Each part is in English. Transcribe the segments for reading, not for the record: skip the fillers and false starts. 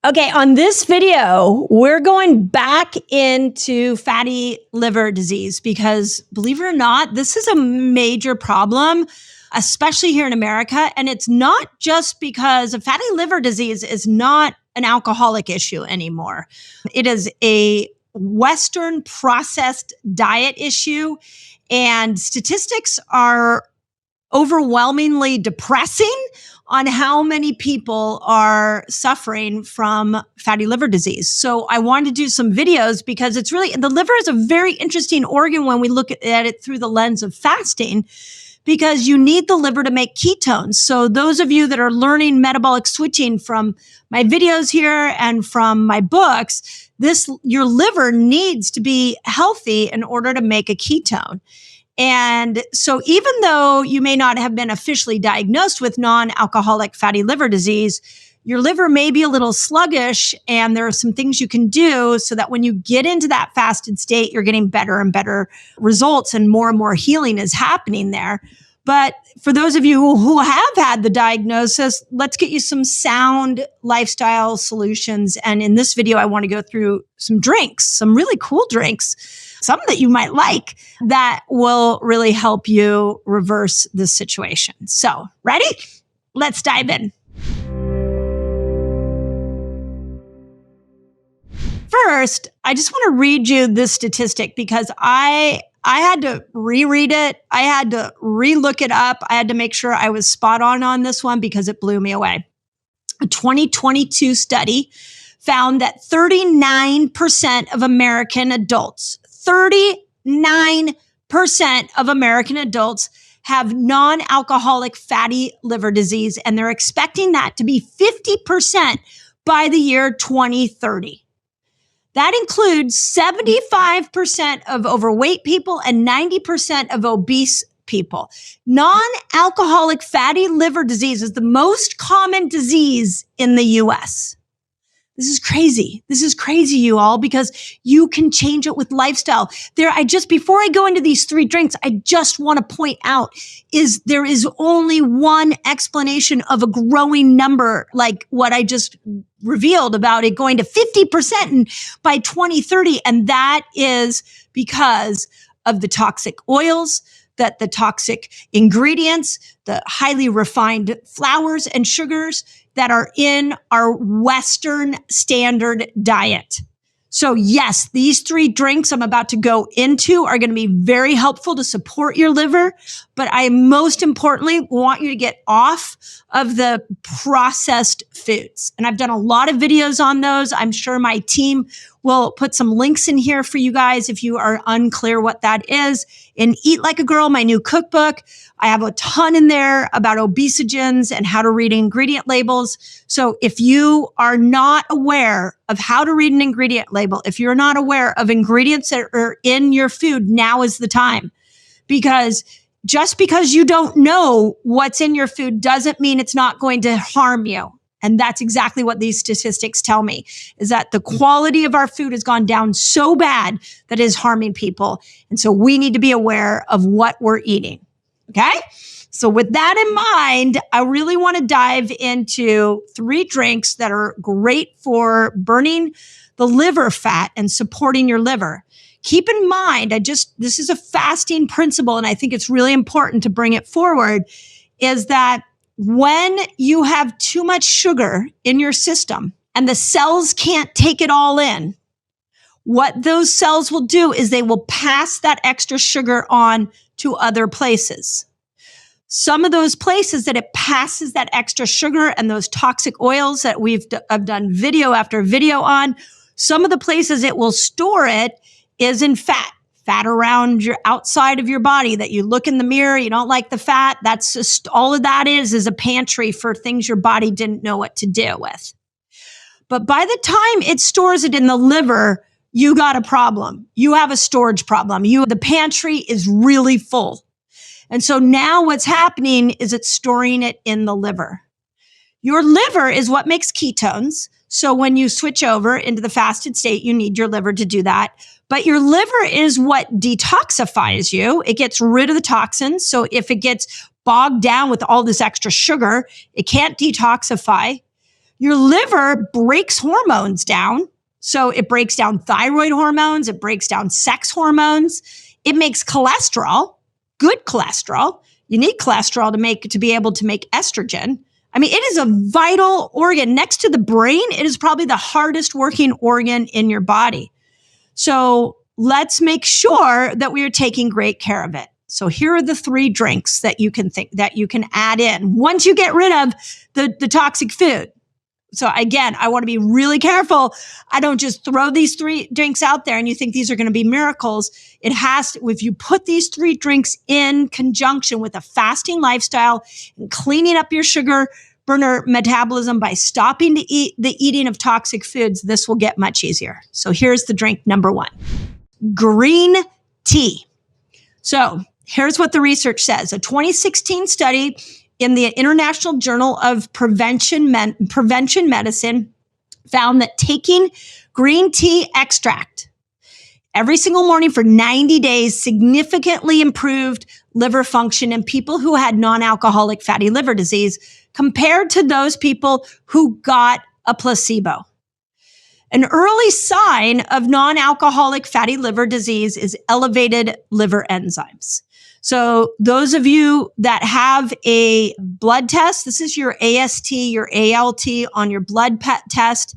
Okay, on this video, we're going back into fatty liver disease because, believe it or not, this is a major problem, especially here in America. And it's not just because fatty liver disease is not an alcoholic issue anymore. It is a Western processed diet issue, and statistics are overwhelmingly depressing on how many people are suffering from fatty liver disease. So I wanted to do some videos because it's really, the liver is a very interesting organ when we look at it through the lens of fasting, because you need the liver to make ketones. So those of you that are learning metabolic switching from my videos here and from my books, your liver needs to be healthy in order to make a ketone. And so even though you may not have been officially diagnosed with non-alcoholic fatty liver disease, your liver may be a little sluggish, and there are some things you can do so that when you get into that fasted state, you're getting better and better results and more healing is happening there. But for those of you who have had the diagnosis, let's get you some sound lifestyle solutions. And in this video, I want to go through some drinks, some really cool drinks, some that you might like that will really help you reverse this situation. So, ready? Let's dive in. First, I just want to read you this statistic because I had to reread it. I had to relook it up. I had to make sure I was spot on this one because it blew me away. A 2022 study found that 39% of American adults, 39% of American adults have non-alcoholic fatty liver disease, and they're expecting that to be 50% by the year 2030. That includes 75% of overweight people and 90% of obese people. Non-alcoholic fatty liver disease is the most common disease in the US. This is crazy. This is crazy, you all, because you can change it with lifestyle. Before I go into these three drinks, I just want to point out there is only one explanation of a growing number, like what I just revealed about it going to 50% by 2030. And that is because of the toxic oils, that the toxic ingredients, the highly refined flours and sugars that are in our Western standard diet. So yes, these three drinks I'm about to go into are going to be very helpful to support your liver, but I most importantly want you to get off of the processed foods. And I've done a lot of videos on those. I'm sure my team will put some links in here for you guys if you are unclear what that is. In Eat Like a Girl, my new cookbook, I have a ton in there about obesogens and how to read ingredient labels. So if you are not aware of how to read an ingredient label, if you're not aware of ingredients that are in your food, now is the time. Because just because you don't know what's in your food doesn't mean it's not going to harm you. And that's exactly what these statistics tell me, is that the quality of our food has gone down so bad that it is harming people. And so we need to be aware of what we're eating. Okay? So with that in mind, I really want to dive into three drinks that are great for burning the liver fat and supporting your liver. Keep in mind, this is a fasting principle, and I think it's really important to bring it forward, is that when you have too much sugar in your system and the cells can't take it all in, what those cells will do is they will pass that extra sugar on to other places. Some of those places that it passes that extra sugar and those toxic oils that I've done video after video on, some of the places it will store it is in fat around your outside of your body, that you look in the mirror, you don't like the fat. That's just all of that is a pantry for things your body didn't know what to do with. But by the time it stores it in the liver, you got a problem. You have a storage problem. The pantry is really full. And so now what's happening is it's storing it in the liver. Your liver is what makes ketones. So when you switch over into the fasted state, you need your liver to do that. But your liver is what detoxifies you. It gets rid of the toxins. So if it gets bogged down with all this extra sugar, it can't detoxify. Your liver breaks hormones down. So it breaks down thyroid hormones. It breaks down sex hormones. It makes cholesterol, good cholesterol. You need cholesterol to be able to make estrogen. I mean, it is a vital organ. Next to the brain, it is probably the hardest working organ in your body. So let's make sure that we are taking great care of it. So here are the 3 drinks that you can add in once you get rid of the toxic food. So again, I want to be really careful. I don't just throw these 3 drinks out there and you think these are going to be miracles. It has to, if you put these 3 drinks in conjunction with a fasting lifestyle and cleaning up your sugar burner metabolism by stopping the eating of toxic foods, this will get much easier. So here's the drink number 1, green tea. So here's what the research says. A 2016 study in the International Journal of Prevention Medicine found that taking green tea extract every single morning for 90 days significantly improved liver function in people who had non-alcoholic fatty liver disease compared to those people who got a placebo. An early sign of non-alcoholic fatty liver disease is elevated liver enzymes. So those of you that have a blood test, this is your AST, your ALT on your blood test,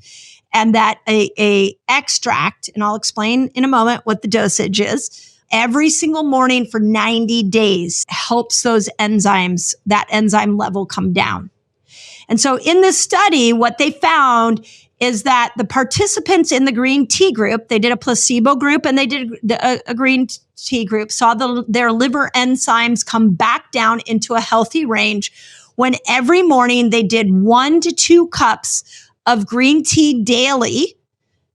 and that a extract, and I'll explain in a moment what the dosage is, every single morning for 90 days helps those enzymes, that enzyme level come down. And so in this study, what they found is that the participants in the green tea group, they did a placebo group and they did a green tea group, saw their liver enzymes come back down into a healthy range when every morning they did 1 to 2 cups of green tea daily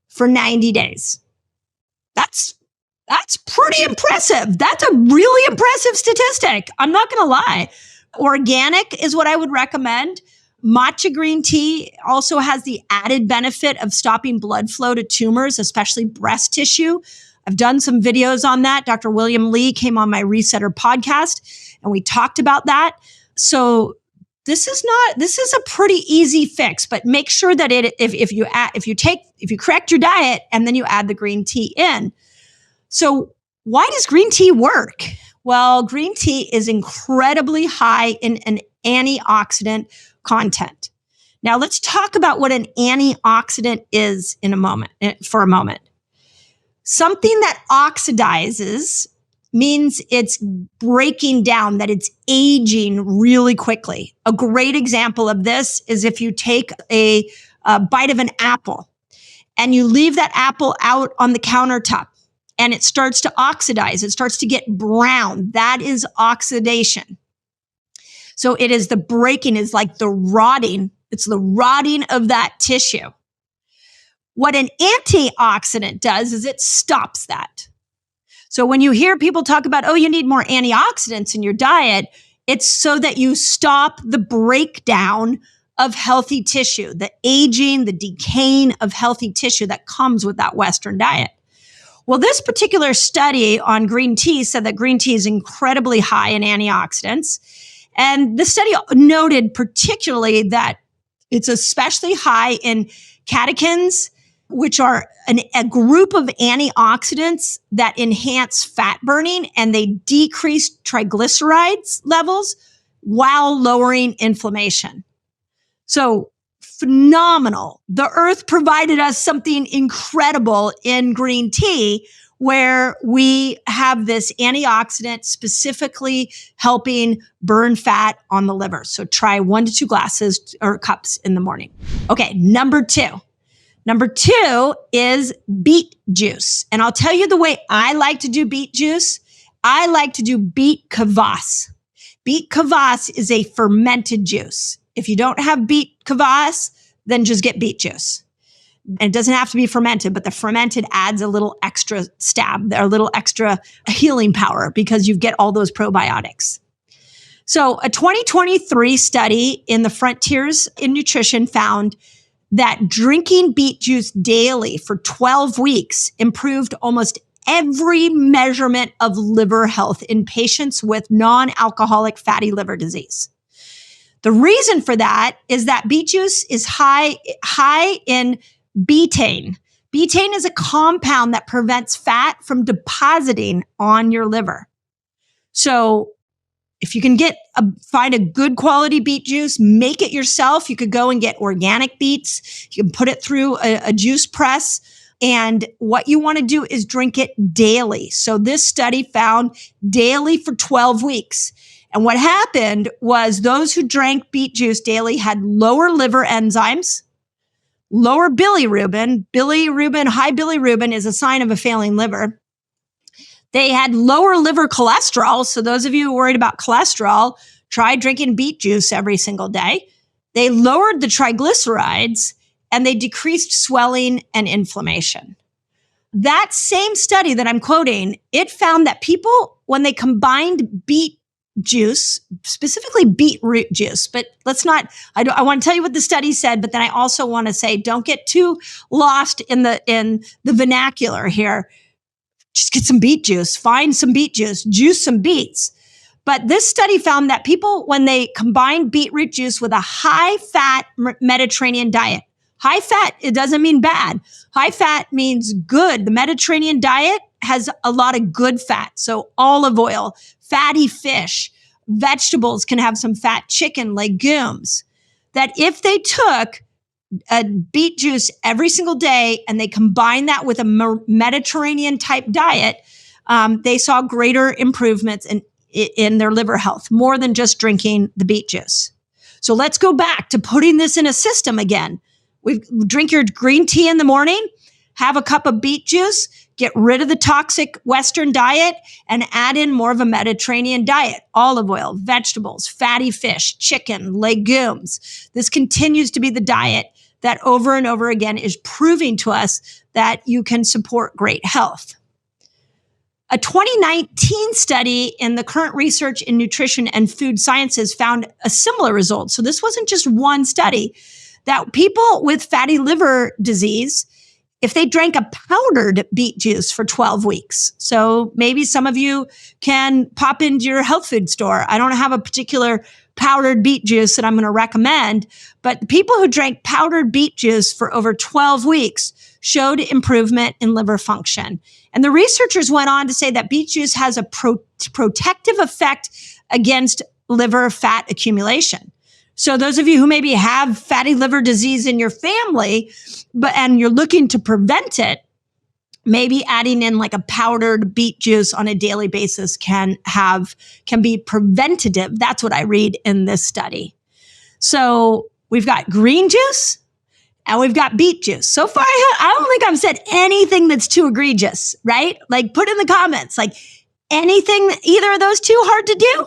for 90 days. That's pretty impressive. That's a really impressive statistic. I'm not going to lie. Organic is what I would recommend. Matcha green tea also has the added benefit of stopping blood flow to tumors, especially breast tissue. I've done some videos on that. Dr. William Lee came on my Resetter podcast and we talked about that. So this is a pretty easy fix, but make sure that if you correct your diet and then you add the green tea in. So why does green tea work? Well, green tea is incredibly high in an antioxidant content. Now let's talk about what an antioxidant is for a moment. Something that oxidizes means it's breaking down, that it's aging really quickly. A great example of this is if you take a bite of an apple and you leave that apple out on the countertop and it starts to oxidize, it starts to get brown. That is oxidation. So it is the breaking, is like the rotting. It's the rotting of that tissue. What an antioxidant does is it stops that. So when you hear people talk about, oh, you need more antioxidants in your diet, it's so that you stop the breakdown of healthy tissue, the aging, the decaying of healthy tissue that comes with that Western diet. Well, this particular study on green tea said that green tea is incredibly high in antioxidants. And the study noted particularly that it's especially high in catechins, which are a group of antioxidants that enhance fat burning and they decrease triglycerides levels while lowering inflammation. So phenomenal. The earth provided us something incredible in green tea where we have this antioxidant specifically helping burn fat on the liver. So try 1 to 2 glasses or cups in the morning. Okay, number 2. Number 2 is beet juice. And I'll tell you the way I like to do beet juice. I like to do beet kvass. Beet kvass is a fermented juice. If you don't have beet kvass, then just get beet juice. And it doesn't have to be fermented, but the fermented adds a little extra stab, a little extra healing power because you get all those probiotics. So a 2023 study in the Frontiers in Nutrition found that drinking beet juice daily for 12 weeks improved almost every measurement of liver health in patients with non-alcoholic fatty liver disease. The reason for that is that beet juice is high in betaine. Betaine is a compound that prevents fat from depositing on your liver. So if you can find a good quality beet juice, make it yourself. You could go and get organic beets. You can put it through a juice press. And what you want to do is drink it daily. So this study found daily for 12 weeks. And what happened was those who drank beet juice daily had lower liver enzymes, lower bilirubin. High bilirubin is a sign of a failing liver. They had lower liver cholesterol. So those of you who are worried about cholesterol, try drinking beet juice every single day. They lowered the triglycerides and they decreased swelling and inflammation. That same study that I'm quoting, it found that people, when they combined beet juice, specifically beetroot juice, but I want to tell you what the study said, but then I also want to say, don't get too lost in the vernacular here. Just get some beet juice, find some beet juice some beets. But this study found that people, when they combined beetroot juice with a high-fat Mediterranean diet, high fat, it doesn't mean bad. High fat means good. The Mediterranean diet has a lot of good fat. So olive oil, fatty fish, vegetables can have some fat, chicken, legumes. That if they took a beet juice every single day and they combined that with a Mediterranean type diet, they saw greater improvements in their liver health, more than just drinking the beet juice. So let's go back to putting this in a system again. Drink your green tea in the morning, have a cup of beet juice, get rid of the toxic Western diet, and add in more of a Mediterranean diet, olive oil, vegetables, fatty fish, chicken, legumes. This continues to be the diet that over and over again is proving to us that you can support great health. A 2019 study in the Current Research in Nutrition and Food Sciences found a similar result. So this wasn't just one study, that people with fatty liver disease, if they drank a powdered beet juice for 12 weeks. So maybe some of you can pop into your health food store. I don't have a particular powdered beet juice that I'm going to recommend, but the people who drank powdered beet juice for over 12 weeks showed improvement in liver function. And the researchers went on to say that beet juice has a protective effect against liver fat accumulation. So those of you who maybe have fatty liver disease in your family, and you're looking to prevent it, maybe adding in like a powdered beet juice on a daily basis can be preventative. That's what I read in this study. So we've got green juice and we've got beet juice. So far, I don't think I've said anything that's too egregious, right? Like put in the comments, like anything, either of those two hard to do?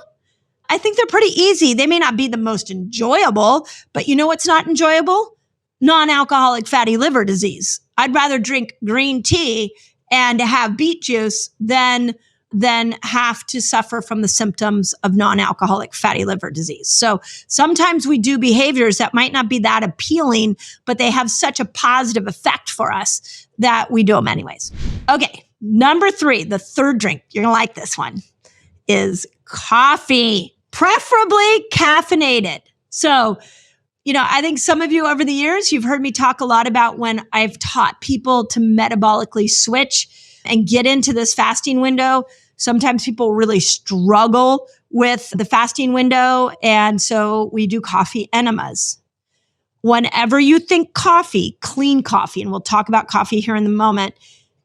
I think they're pretty easy. They may not be the most enjoyable, but you know what's not enjoyable? Non-alcoholic fatty liver disease. I'd rather drink green tea and have beet juice than have to suffer from the symptoms of non-alcoholic fatty liver disease. So sometimes we do behaviors that might not be that appealing, but they have such a positive effect for us that we do them anyways. Okay, number 3, the third drink, you're gonna like this one, is coffee, preferably caffeinated. So, I think some of you over the years, you've heard me talk a lot about when I've taught people to metabolically switch and get into this fasting window. Sometimes people really struggle with the fasting window. And so we do coffee enemas. Whenever you think coffee, clean coffee, and we'll talk about coffee here in a moment,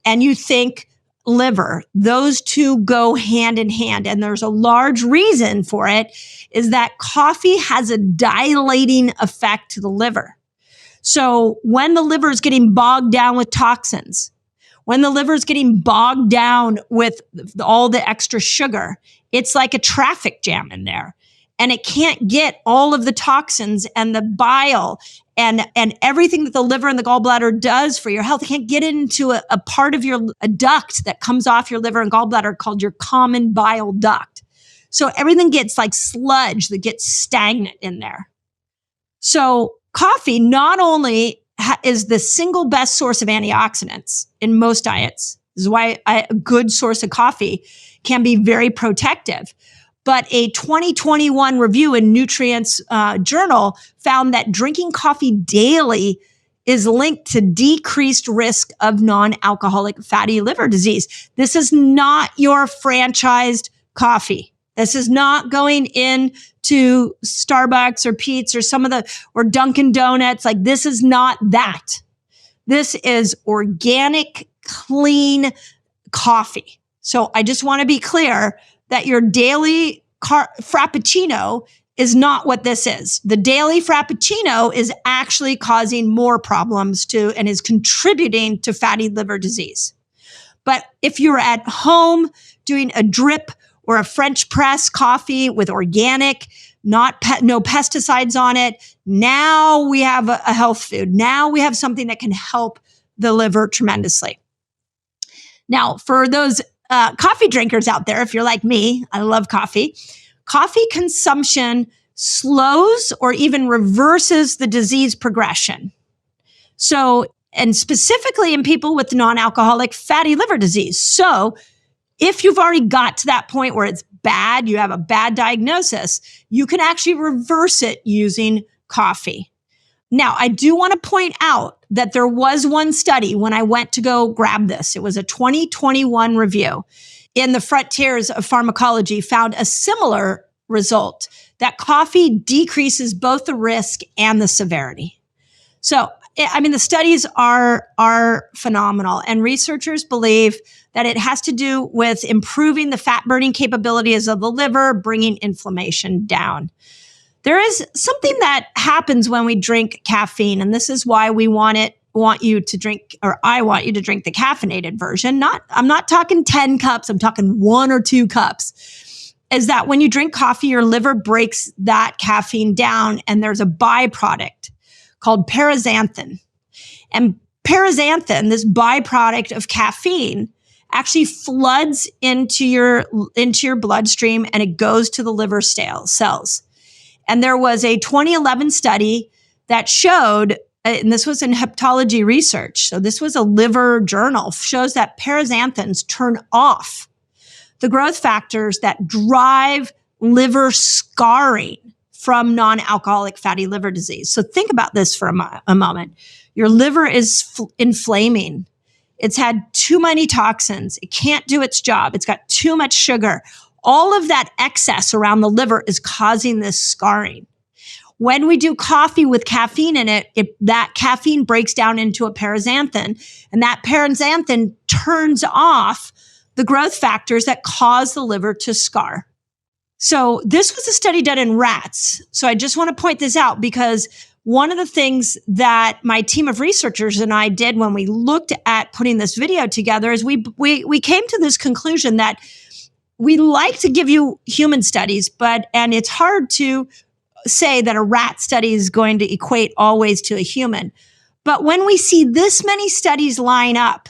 and you think liver, those two go hand in hand. And there's a large reason for it is that coffee has a dilating effect to the liver. So when the liver is getting bogged down with toxins, when the liver is getting bogged down with all the extra sugar, it's like a traffic jam in there. And it can't get all of the toxins and the bile and everything that the liver and the gallbladder does for your health. It can't get into a part of a duct that comes off your liver and gallbladder called your common bile duct. So everything gets like sludge that gets stagnant in there. So coffee not only is the single best source of antioxidants in most diets. This is why a good source of coffee can be very protective. But a 2021 review in Nutrients Journal found that drinking coffee daily is linked to decreased risk of non-alcoholic fatty liver disease. This is not your franchised coffee. This is not going in to Starbucks or Pete's or Dunkin' Donuts. Like, this is not that. This is organic, clean coffee. So I just want to be clear that your daily Frappuccino is not what this is. The daily Frappuccino is actually causing more problems and is contributing to fatty liver disease. But if you're at home doing a drip or a French press coffee with organic, no pesticides on it, now we have a health food. Now we have something that can help the liver tremendously. Now, for those coffee drinkers out there, if you're like me, I love coffee. Coffee consumption slows or even reverses the disease progression. So, and specifically in people with non-alcoholic fatty liver disease. So, if you've already got to that point where it's bad, you have a bad diagnosis, you can actually reverse it using coffee. Now, I do want to point out that there was one study when I went to go grab this. It was a 2021 review in the Frontiers of Pharmacology, found a similar result, that coffee decreases both the risk and the severity. So, I mean, the studies are phenomenal, and researchers believe that it has to do with improving the fat burning capabilities of the liver, bringing inflammation down. There is something that happens when we drink caffeine, and this is why we want you to drink, or I want you to drink the caffeinated version. I'm not talking 10 cups, I'm talking 1 or 2 cups. Is that when you drink coffee, your liver breaks that caffeine down, and there's a byproduct called paraxanthin. And paraxanthin, this byproduct of caffeine, actually floods into your bloodstream, and it goes to the liver cells. And there was a 2011 study that showed, and this was in hepatology research, so this was a liver journal, shows that paraxanthins turn off the growth factors that drive liver scarring from non-alcoholic fatty liver disease. So think about this for a moment. Your liver is inflaming. It's had too many toxins. It can't do its job. It's got too much sugar. All of that excess around the liver is causing this scarring. When we do coffee with caffeine in it, that caffeine breaks down into a paraxanthin, and that paraxanthin turns off the growth factors that cause the liver to scar. So this was a study done in rats. So I just want to point this out, because one of the things that my team of researchers and I did when we looked at putting this video together is we came to this conclusion that we like to give you human studies, and it's hard to say that a rat study is going to equate always to a human. But when we see this many studies line up,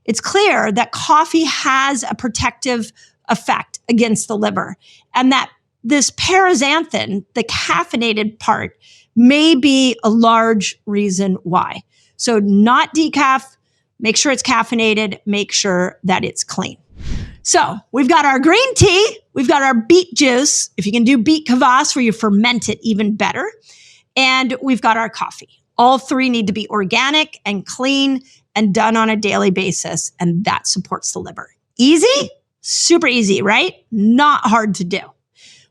it's clear that coffee has a protective effect against the liver, and that this paraxanthin, the caffeinated part, may be a large reason why. So not decaf, make sure it's caffeinated, make sure that it's clean. So we've got our green tea, we've got our beet juice, if you can do beet kvass where you ferment it, even better, and we've got our coffee. All three need to be organic and clean and done on a daily basis, and that supports the liver. Easy? Super easy, right? Not hard to do.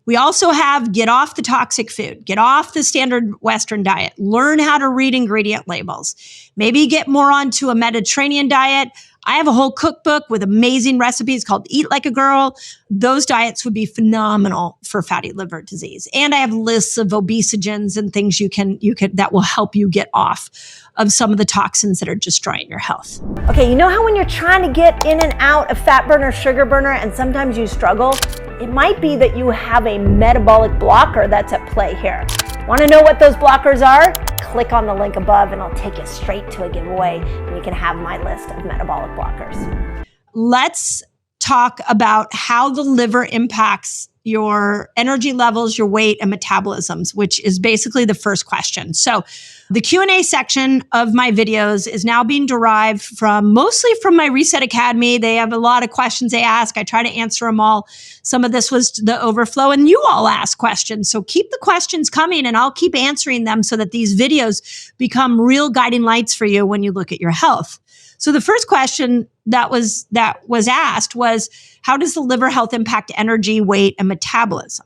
We also have get off the toxic food, get off the standard Western diet, learn how to read ingredient labels, maybe get more onto a Mediterranean diet. I have a whole cookbook with amazing recipes called Eat Like a Girl. Those diets would be phenomenal for fatty liver disease. And I have lists of obesogens and things you can that will help you get off of some of the toxins that are destroying your health. Okay, you know how when you're trying to get in and out of fat burner, sugar burner, and sometimes you struggle? It might be that you have a metabolic blocker that's at play here. Want to know what those blockers are? Click on the link above and I'll take you straight to a giveaway, and you can have my list of metabolic blockers. Let's talk about how the liver impacts your energy levels, your weight, and metabolisms, which is basically the first question. So the Q&A section of my videos is now being derived mostly from my Reset Academy. They have a lot of questions they ask. I try to answer them all. Some of this was the overflow, and you all ask questions. So keep the questions coming, and I'll keep answering them so that these videos become real guiding lights for you when you look at your health. So the first question that was asked was, how does the liver health impact energy, weight, and metabolism?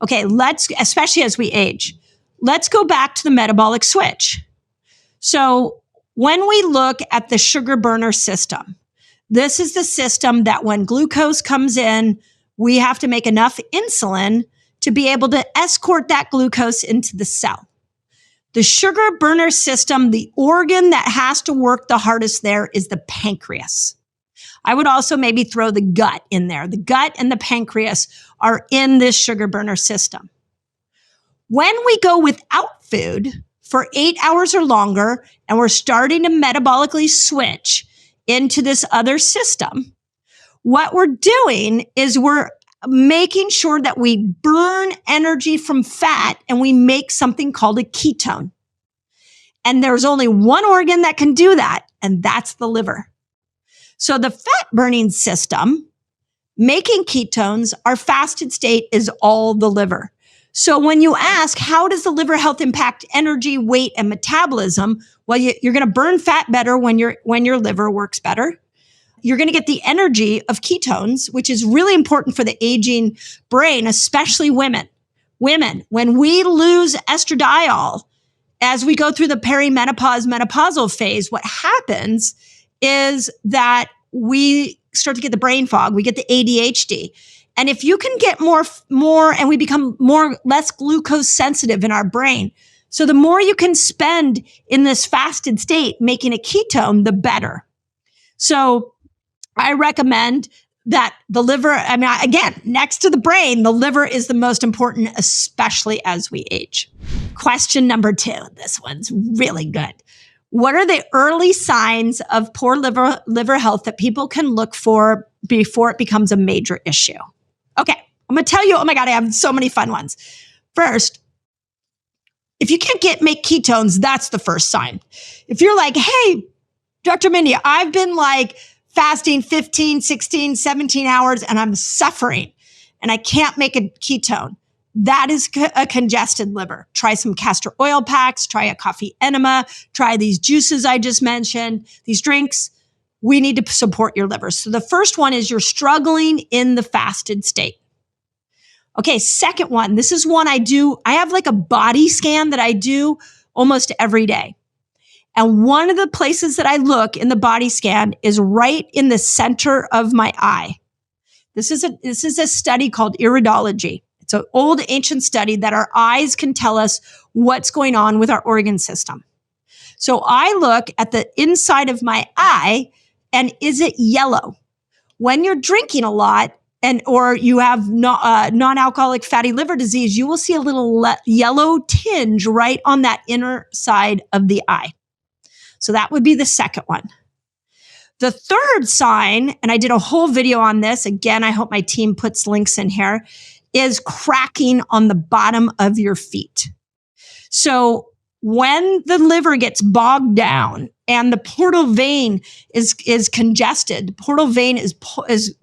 Okay, especially as we age, let's go back to the metabolic switch. So when we look at the sugar burner system, this is the system that when glucose comes in, we have to make enough insulin to be able to escort that glucose into the cell. The sugar burner system, the organ that has to work the hardest there is the pancreas. I would also maybe throw the gut in there. The gut and the pancreas are in this sugar burner system. When we go without food for 8 hours or longer, and we're starting to metabolically switch into this other system, what we're doing is we're making sure that we burn energy from fat and we make something called a ketone. And there's only one organ that can do that, and that's the liver. So the fat burning system, making ketones, our fasted state is all the liver. So when you ask, how does the liver health impact energy, weight, and metabolism? Well, you're going to burn fat better when your liver works better. You're going to get the energy of ketones, which is really important for the aging brain, especially women. Women, when we lose estradiol, as we go through the perimenopause, menopausal phase, what happens is that we start to get the brain fog, we get the ADHD. And if you can get more, and we become less glucose sensitive in our brain. So the more you can spend in this fasted state making a ketone, the better. So I recommend that the liver, again, next to the brain, the liver is the most important, especially as we age. Question number 2. This one's really good. What are the early signs of poor liver health that people can look for before it becomes a major issue? Okay, I'm going to tell you, oh my God, I have so many fun ones. First, if you can't make ketones, that's the first sign. If you're like, hey, Dr. Mindy, I've been fasting 15, 16, 17 hours and I'm suffering and I can't make a ketone. That is a congested liver. Try some castor oil packs, try a coffee enema, try these juices I just mentioned, these drinks. We need to support your liver. So the first one is you're struggling in the fasted state. Okay, second one, this is one I do. I have a body scan that I do almost every day. And one of the places that I look in the body scan is right in the center of my eye. This is a study called iridology. It's an old ancient study that our eyes can tell us what's going on with our organ system. So I look at the inside of my eye, and is it yellow? When you're drinking a lot or you have non-alcoholic fatty liver disease, you will see a little yellow tinge right on that inner side of the eye. So that would be the second one. The third sign, and I did a whole video on this, again, I hope my team puts links in here, is cracking on the bottom of your feet. So when the liver gets bogged down and the portal vein is congested, the portal vein is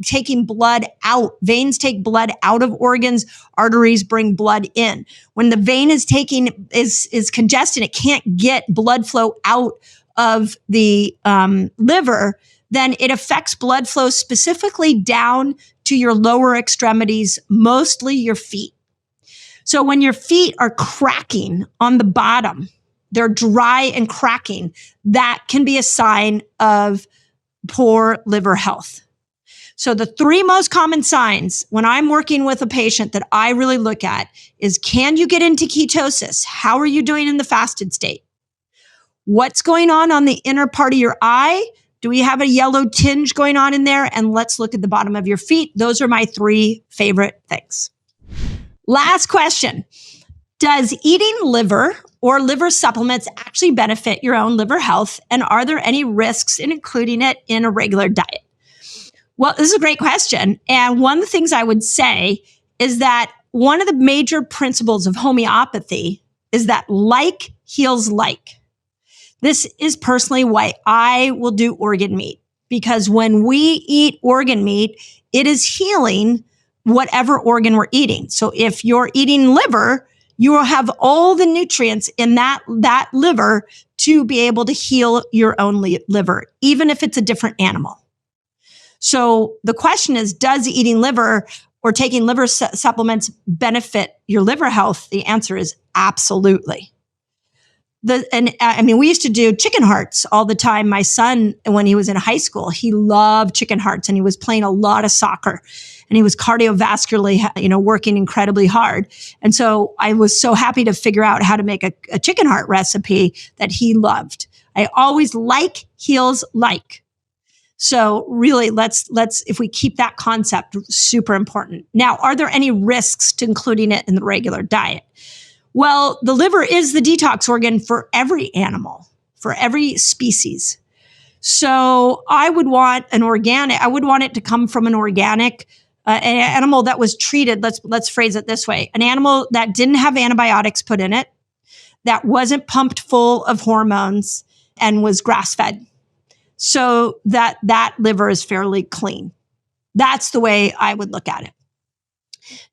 taking blood out. Veins take blood out of organs. Arteries bring blood in. When the vein is congested, it can't get blood flow out of the liver, then it affects blood flow specifically down to your lower extremities, mostly your feet. So when your feet are cracking on the bottom, they're dry and cracking, that can be a sign of poor liver health. So the 3 most common signs when I'm working with a patient that I really look at is, can you get into ketosis? How are you doing in the fasted state? What's going on the inner part of your eye? Do we have a yellow tinge going on in there? And let's look at the bottom of your feet. Those are my 3 favorite things. Last question. Does eating liver or liver supplements actually benefit your own liver health? And are there any risks in including it in a regular diet? Well, this is a great question. And one of the things I would say is that one of the major principles of homeopathy is that like heals like. This is personally why I will do organ meat, because when we eat organ meat, it is healing whatever organ we're eating. So if you're eating liver, you will have all the nutrients in that liver to be able to heal your own liver, even if it's a different animal. So the question is, does eating liver or taking liver supplements benefit your liver health? The answer is absolutely. We used to do chicken hearts all the time. My son, when he was in high school, he loved chicken hearts and he was playing a lot of soccer and he was cardiovascularly, working incredibly hard. And so I was so happy to figure out how to make a chicken heart recipe that he loved. I always like heals like. So really, let's if we keep that concept super important. Now, are there any risks to including it in the regular diet? Well, the liver is the detox organ for every animal, for every species. So I would want it to come from an organic an animal that was treated. Let's phrase it this way: an animal that didn't have antibiotics put in it, that wasn't pumped full of hormones, and was grass-fed. So that liver is fairly clean. That's the way I would look at it.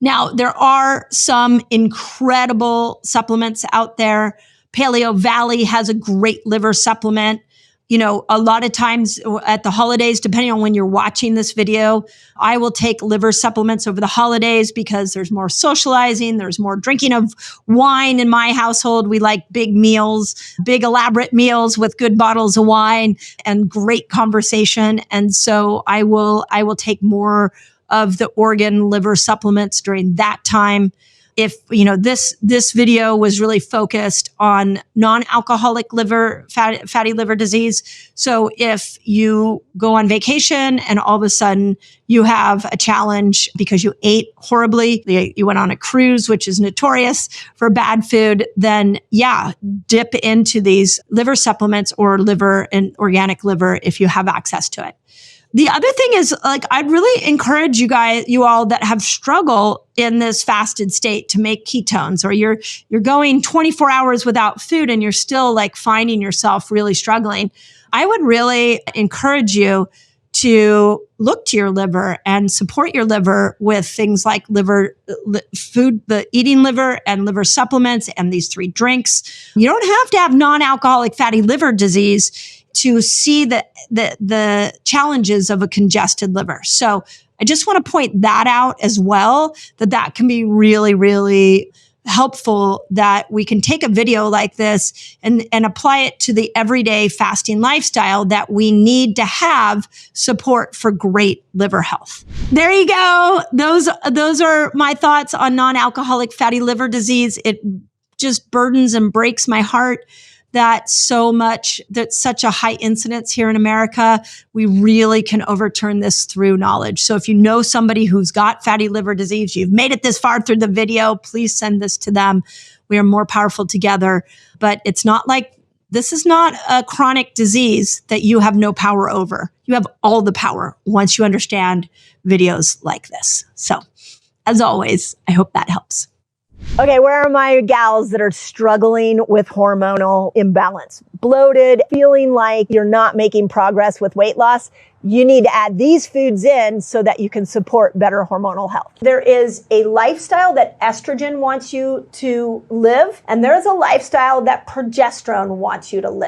Now, there are some incredible supplements out there. Paleo Valley has a great liver supplement. A lot of times at the holidays, depending on when you're watching this video, I will take liver supplements over the holidays because there's more socializing, there's more drinking of wine in my household. We like big meals, big elaborate meals with good bottles of wine and great conversation. And so I will take more of the organ liver supplements during that time. If, this video was really focused on non-alcoholic fatty liver disease. So if you go on vacation and all of a sudden you have a challenge because you ate horribly, you went on a cruise, which is notorious for bad food, then dip into these liver supplements or liver and organic liver if you have access to it. The other thing is, I'd really encourage you all that have struggled in this fasted state to make ketones, or you're going 24 hours without food and you're still finding yourself really struggling. I would really encourage you to look to your liver and support your liver with things like eating liver and liver supplements and these 3 drinks. You don't have to have non-alcoholic fatty liver disease to see the challenges of a congested liver. So I just want to point that out as well, that can be really, really helpful, that we can take a video like this and apply it to the everyday fasting lifestyle that we need to have support for great liver health. There you go. Those are my thoughts on non-alcoholic fatty liver disease. It just burdens and breaks my heart that's such a high incidence here in America. We really can overturn this through knowledge. So if you know somebody who's got fatty liver disease, you've made it this far through the video, please send this to them. We are more powerful together. But this is not a chronic disease that you have no power over. You have all the power once you understand videos like this. So as always, I hope that helps. Okay, where are my gals that are struggling with hormonal imbalance? Bloated, feeling like you're not making progress with weight loss? You need to add these foods in so that you can support better hormonal health. There is a lifestyle that estrogen wants you to live, and there is a lifestyle that progesterone wants you to live.